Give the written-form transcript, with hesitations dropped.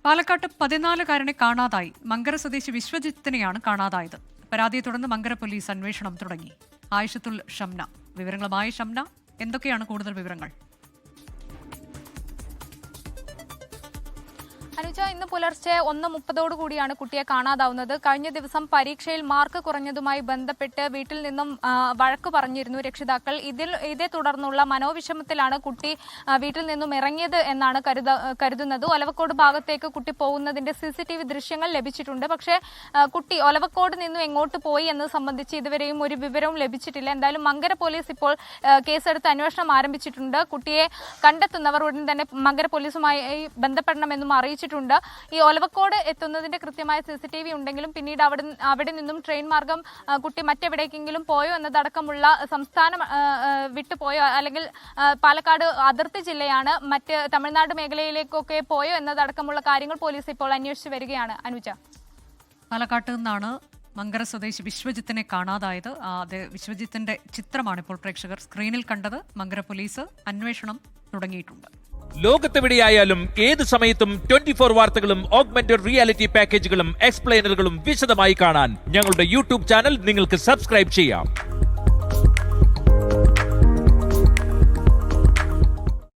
പാലക്കാട്ട് 14കാരനെ കാണാതായി. മങ്കര സ്വദേശി വിശ്വജിത്തിനെയാണ് കാണാതായത്. പരാതിയെ തുടർന്ന് മങ്കര പോലീസ് അന്വേഷണം തുടങ്ങി. ആയിഷത്തുൽ ഷംന വിവരങ്ങളുമായി. ഷംന, എന്തൊക്കെയാണ് കൂടുതൽ വിവരങ്ങൾ? അനുജ, ഇന്ന് പുലർച്ചെ 1:30 കൂടിയാണ് കുട്ടിയെ കാണാതാവുന്നത്. കഴിഞ്ഞ ദിവസം പരീക്ഷയിൽ മാർക്ക് കുറഞ്ഞതുമായി ബന്ധപ്പെട്ട് വീട്ടിൽ നിന്നും വഴക്ക് പറഞ്ഞിരുന്നു രക്ഷിതാക്കൾ. ഇതേ തുടർന്നുള്ള മനോവിഷമത്തിലാണ് കുട്ടി വീട്ടിൽ നിന്നും ഇറങ്ങിയത് എന്നാണ് കരുതുന്നത്. ഒലവക്കോട് ഭാഗത്തേക്ക് കുട്ടി പോകുന്നതിന്റെ CCTV ദൃശ്യങ്ങൾ ലഭിച്ചിട്ടുണ്ട്. പക്ഷേ കുട്ടി ഒലവക്കോട് നിന്നും എങ്ങോട്ട് പോയി എന്നത് സംബന്ധിച്ച് ഇതുവരെയും ഒരു വിവരവും ലഭിച്ചിട്ടില്ല. എന്തായാലും മങ്കര പോലീസ് ഇപ്പോൾ കേസെടുത്ത് അന്വേഷണം ആരംഭിച്ചിട്ടുണ്ട്. കുട്ടിയെ കണ്ടെത്തുന്നവർ ഉടൻ തന്നെ മങ്കര പോലീസുമായി ബന്ധപ്പെടണമെന്നും അറിയിച്ചിട്ടുണ്ട്. ഈ ഒലവക്കോട് എത്തുന്നതിന്റെ കൃത്യമായ CCTV ഉണ്ടെങ്കിലും പിന്നീട് അവിടെ നിന്നും ട്രെയിൻ മാർഗം കുട്ടി മറ്റെവിടേക്കെങ്കിലും പോയോ എന്നതടക്കമുള്ള സംസ്ഥാനം വിട്ടുപോയോ, അല്ലെങ്കിൽ പാലക്കാട് അതിർത്തി ജില്ലയാണ്, മറ്റ് തമിഴ്നാട് മേഖലയിലേക്കൊക്കെ പോയോ എന്നതടക്കമുള്ള കാര്യങ്ങൾ പോലീസ് ഇപ്പോൾ അന്വേഷിച്ചു വരികയാണ്. അനുജ, പാലക്കാട്ട് നിന്നാണ് മങ്കര സ്വദേശി വിശ്വജിത്തിനെ കാണാതായത്. വിശ്വജിത്തിന്റെ ചിത്രമാണ് ഇപ്പോൾ പ്രേക്ഷകർ സ്ക്രീനിൽ കണ്ടത്. മങ്കര പോലീസ് അന്വേഷണം തുടങ്ങിയിട്ടുണ്ട്. ലോകത്തെവിടെയായാലും ഏത് സമയത്തും 24 വാർത്തകളും ഓഗ്മെന്റഡ് റിയാലിറ്റി പാക്കേജുകളും എക്സ്പ്ലെയിനറുകളും വിശദമായി കാണാൻ ഞങ്ങളുടെ YouTube ചാനൽ നിങ്ങൾക്ക് സബ്സ്ക്രൈബ് ചെയ്യാം.